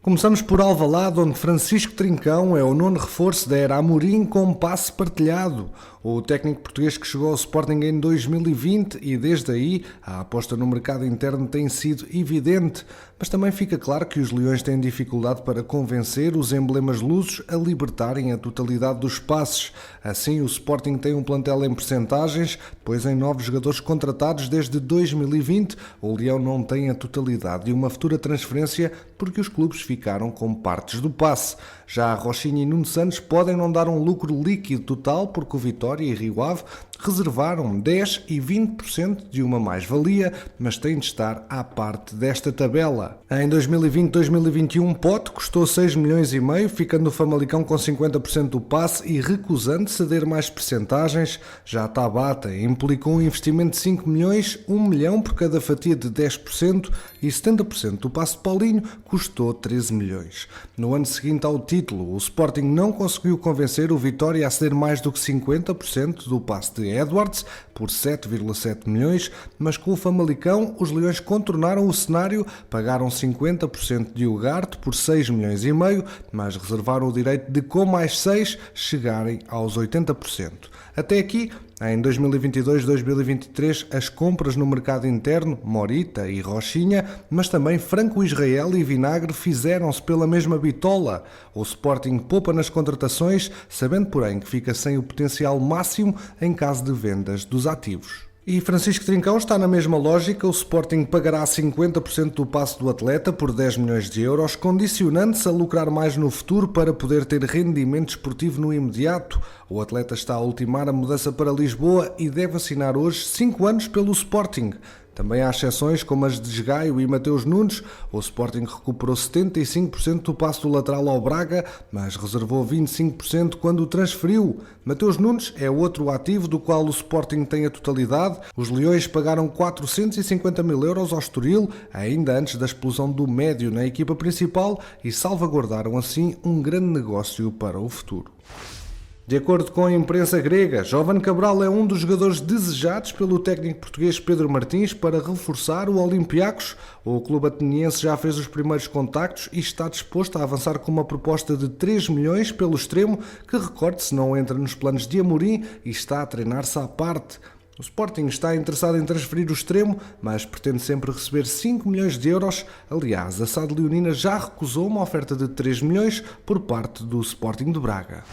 Começamos por Alvalade, onde Francisco Trincão é o nono reforço da era Amorim com passe partilhado. O técnico português que chegou ao Sporting em 2020 e desde aí a aposta no mercado interno tem sido evidente, mas também fica claro que os Leões têm dificuldade para convencer os emblemas lusos a libertarem a totalidade dos passes. Assim, o Sporting tem um plantel em percentagens, pois em 9 jogadores contratados desde 2020, o Leão não tem a totalidade de uma futura transferência porque os clubes ficaram com partes do passe. Já a Rochinha e Nuno Santos podem não dar um lucro líquido total porque o Vitória e Rio Ave reservaram 10% e 20% de uma mais-valia, mas têm de estar à parte desta tabela. Em 2020-2021, Pote custou 6 milhões e meio, ficando o Famalicão com 50% do passe e recusando ceder mais percentagens. Já a Tabata implicou um investimento de 5 milhões, 1 milhão por cada fatia de 10% e 70% do passe de Paulinho custou 13 milhões. No ano seguinte ao título, o Sporting não conseguiu convencer o Vitória a ceder mais do que 50% do passe de Edwards, por 7,7 milhões, mas com o Famalicão os Leões contornaram o cenário, pagaram 50% de Ugarte por 6 milhões e meio, mas reservaram o direito de com mais 6 chegarem aos 80%. Até aqui, em 2022-2023, as compras no mercado interno, Morita e Rochinha, mas também Franco Israel e Vinagre fizeram-se pela mesma bitola. O Sporting poupa nas contratações, sabendo porém que fica sem o potencial máximo em caso de vendas dos ativos. E Francisco Trincão está na mesma lógica, o Sporting pagará 50% do passe do atleta por 10 milhões de euros, condicionando-se a lucrar mais no futuro para poder ter rendimento esportivo no imediato. O atleta está a ultimar a mudança para Lisboa e deve assinar hoje 5 anos pelo Sporting. Também há exceções como as de Gaio e Mateus Nunes. O Sporting recuperou 75% do passe do lateral ao Braga, mas reservou 25% quando o transferiu. Mateus Nunes é outro ativo do qual o Sporting tem a totalidade. Os Leões pagaram 450 mil euros ao Estoril, ainda antes da explosão do médio na equipa principal, e salvaguardaram assim um grande negócio para o futuro. De acordo com a imprensa grega, Jovane Cabral é um dos jogadores desejados pelo técnico português Pedro Martins para reforçar o Olympiacos. O clube ateniense já fez os primeiros contactos e está disposto a avançar com uma proposta de 3 milhões pelo extremo, que, recorde-se, não entra nos planos de Amorim e está a treinar-se à parte. O Sporting está interessado em transferir o extremo, mas pretende sempre receber 5 milhões de euros. Aliás, a SAD Leonina já recusou uma oferta de 3 milhões por parte do Sporting de Braga.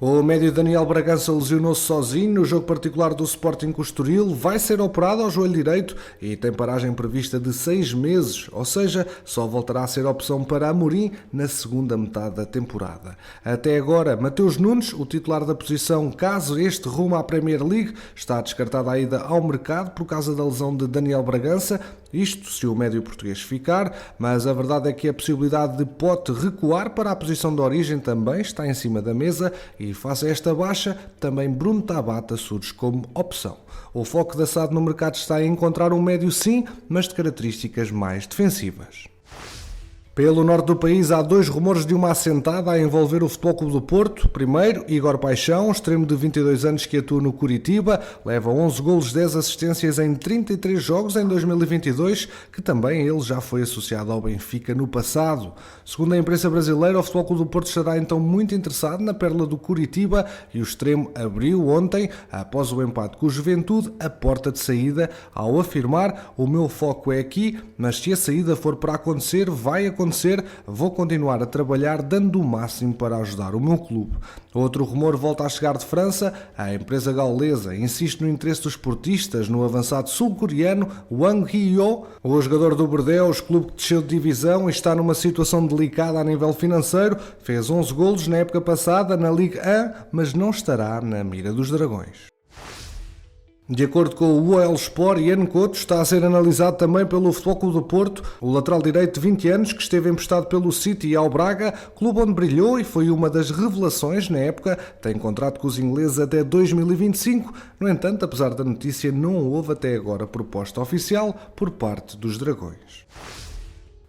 O médio Daniel Bragança lesionou-se sozinho no jogo particular do Sporting com o Estoril, vai ser operado ao joelho direito e tem paragem prevista de 6 meses, ou seja, só voltará a ser opção para Amorim na segunda metade da temporada. Até agora, Mateus Nunes, o titular da posição, caso este rumo à Premier League, está descartada a ida ao mercado por causa da lesão de Daniel Bragança, isto se o médio português ficar, mas a verdade é que a possibilidade de Pote recuar para a posição de origem também está em cima da mesa e face a esta baixa, também Bruno Tabata surge como opção. O foco da SAD no mercado está em encontrar um médio sim, mas de características mais defensivas. Pelo norte do país há 2 rumores de uma assentada a envolver o Futebol Clube do Porto. Primeiro, Igor Paixão, extremo de 22 anos que atua no Curitiba, leva 11 golos, 10 assistências em 33 jogos em 2022, que também ele já foi associado ao Benfica no passado. Segundo a imprensa brasileira, o Futebol Clube do Porto estará então muito interessado na perla do Curitiba e o extremo abriu ontem, após o empate com o Juventude, a porta de saída ao afirmar: o meu foco é aqui, mas se a saída for para acontecer, vai acontecer, vou continuar a trabalhar dando o máximo para ajudar o meu clube. Outro rumor volta a chegar de França. A empresa gaulesa insiste no interesse dos portistas no avançado sul-coreano Wang Hyo. O jogador do Bordeaux, clube que desceu de divisão e está numa situação delicada a nível financeiro, fez 11 golos na época passada na Ligue 1, mas não estará na mira dos Dragões. De acordo com o UOL Sport, Ian Couto está a ser analisado também pelo Futebol Clube do Porto, o lateral direito de 20 anos que esteve emprestado pelo City ao Braga, clube onde brilhou e foi uma das revelações na época, tem contrato com os ingleses até 2025, no entanto, apesar da notícia, não houve até agora proposta oficial por parte dos Dragões.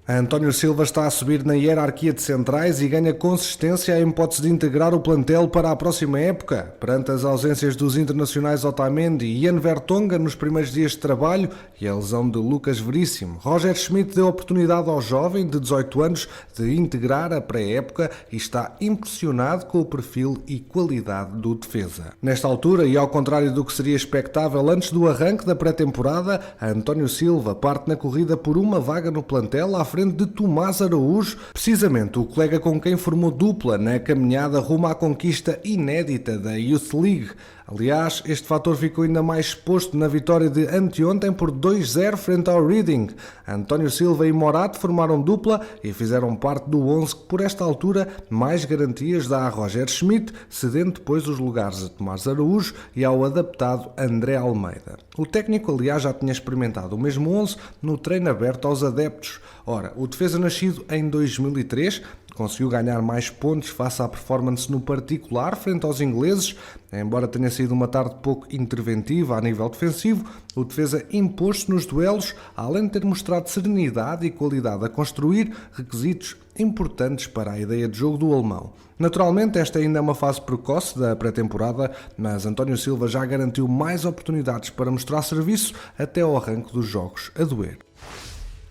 António Silva está a subir na hierarquia de centrais e ganha consistência em hipótese de integrar o plantel para a próxima época. Perante as ausências dos internacionais Otamendi e Jan Vertonghen nos primeiros dias de trabalho e a lesão de Lucas Veríssimo, Roger Schmidt deu oportunidade ao jovem de 18 anos de integrar a pré-época e está impressionado com o perfil e qualidade do defesa. Nesta altura, e ao contrário do que seria expectável antes do arranque da pré-temporada, António Silva parte na corrida por uma vaga no plantel à frente de Tomás Araújo, precisamente o colega com quem formou dupla na caminhada rumo à conquista inédita da Youth League. Aliás, este fator ficou ainda mais exposto na vitória de anteontem por 2-0 frente ao Reading. António Silva e Morato formaram dupla e fizeram parte do 11 que, por esta altura, mais garantias dá a Roger Schmidt, cedendo depois os lugares a Tomás Araújo e ao adaptado André Almeida. O técnico, aliás, já tinha experimentado o mesmo 11 no treino aberto aos adeptos. Ora, o defesa nascido em 2003 conseguiu ganhar mais pontos face à performance no particular frente aos ingleses. Embora tenha sido uma tarde pouco interventiva a nível defensivo, o defesa impôs-se nos duelos, além de ter mostrado serenidade e qualidade a construir, requisitos importantes para a ideia de jogo do alemão. Naturalmente, esta ainda é uma fase precoce da pré-temporada, mas António Silva já garantiu mais oportunidades para mostrar serviço até ao arranque dos jogos a doer.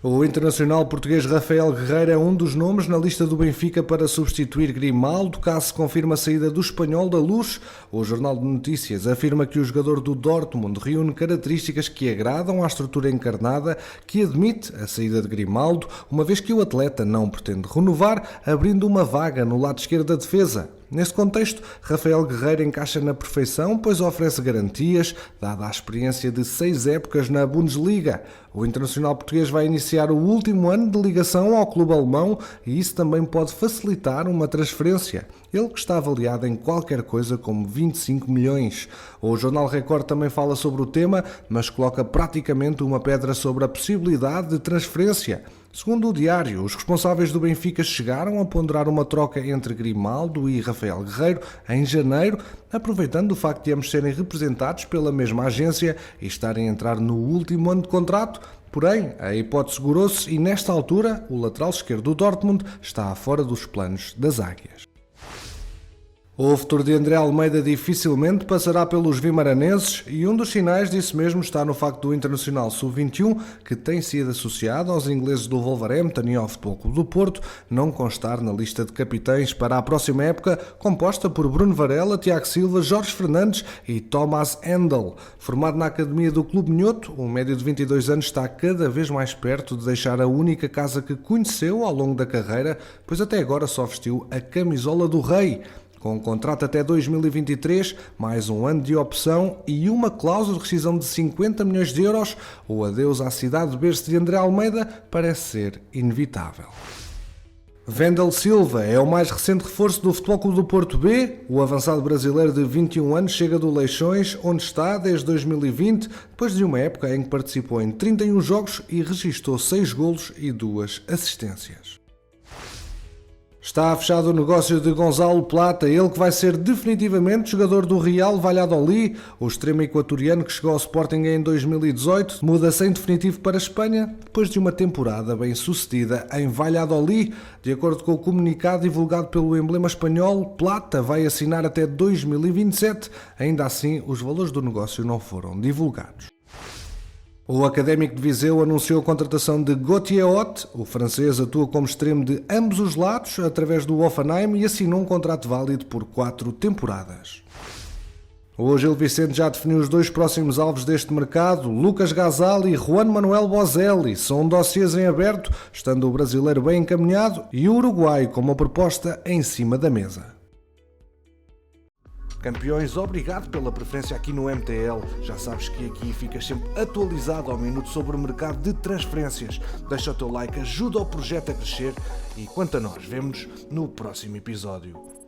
O internacional português Rafael Guerreiro é um dos nomes na lista do Benfica para substituir Grimaldo, caso se confirme a saída do Espanhol da Luz. O Jornal de Notícias afirma que o jogador do Dortmund reúne características que agradam à estrutura encarnada, que admite a saída de Grimaldo, uma vez que o atleta não pretende renovar, abrindo uma vaga no lado esquerdo da defesa. Nesse contexto, Rafael Guerreiro encaixa na perfeição, pois oferece garantias, dada a experiência de 6 épocas na Bundesliga. O internacional português vai iniciar o último ano de ligação ao clube alemão e isso também pode facilitar uma transferência. Ele que está avaliado em qualquer coisa como 25 milhões. O Jornal Record também fala sobre o tema, mas coloca praticamente uma pedra sobre a possibilidade de transferência. Segundo o diário, os responsáveis do Benfica chegaram a ponderar uma troca entre Grimaldo e Rafael Guerreiro em janeiro, aproveitando o facto de ambos serem representados pela mesma agência e estarem a entrar no último ano de contrato. Porém, a hipótese segurou-se e nesta altura o lateral esquerdo do Dortmund está fora dos planos das Águias. O futuro de André Almeida dificilmente passará pelos vimaranenses e um dos sinais disso mesmo está no facto do internacional sub-21, que tem sido associado aos ingleses do Wolverhampton e ao Futebol Clube do Porto, não constar na lista de capitães para a próxima época, composta por Bruno Varela, Tiago Silva, Jorge Fernandes e Thomas Hendel. Formado na academia do Clube Minhoto, o médio de 22 anos está cada vez mais perto de deixar a única casa que conheceu ao longo da carreira, pois até agora só vestiu a camisola do Rei. Com um contrato até 2023, mais um ano de opção e uma cláusula de rescisão de 50 milhões de euros, o adeus à cidade de berço de André Almeida parece ser inevitável. Wendel Silva é o mais recente reforço do Futebol Clube do Porto B. O avançado brasileiro de 21 anos chega do Leixões, onde está desde 2020, depois de uma época em que participou em 31 jogos e registrou 6 golos e 2 assistências. Está fechado o negócio de Gonzalo Plata, ele que vai ser definitivamente jogador do Real Valladolid. O extremo equatoriano que chegou ao Sporting em 2018 muda-se em definitivo para a Espanha depois de uma temporada bem sucedida em Valladolid. De acordo com o comunicado divulgado pelo emblema espanhol, Plata vai assinar até 2027. Ainda assim, os valores do negócio não foram divulgados. O Académico de Viseu anunciou a contratação de Gauthier Hott. O francês atua como extremo de ambos os lados através do Hoffenheim e assinou um contrato válido por 4 temporadas. O Gil Vicente já definiu os 2 próximos alvos deste mercado. Lucas Gazal e Juan Manuel Bozelli são dossiês em aberto, estando o brasileiro bem encaminhado e o uruguaio com uma proposta em cima da mesa. Campeões, obrigado pela preferência aqui no MTL. Já sabes que aqui ficas sempre atualizado ao minuto sobre o mercado de transferências. Deixa o teu like, ajuda o projeto a crescer e quanto a nós, vemo-nos no próximo episódio.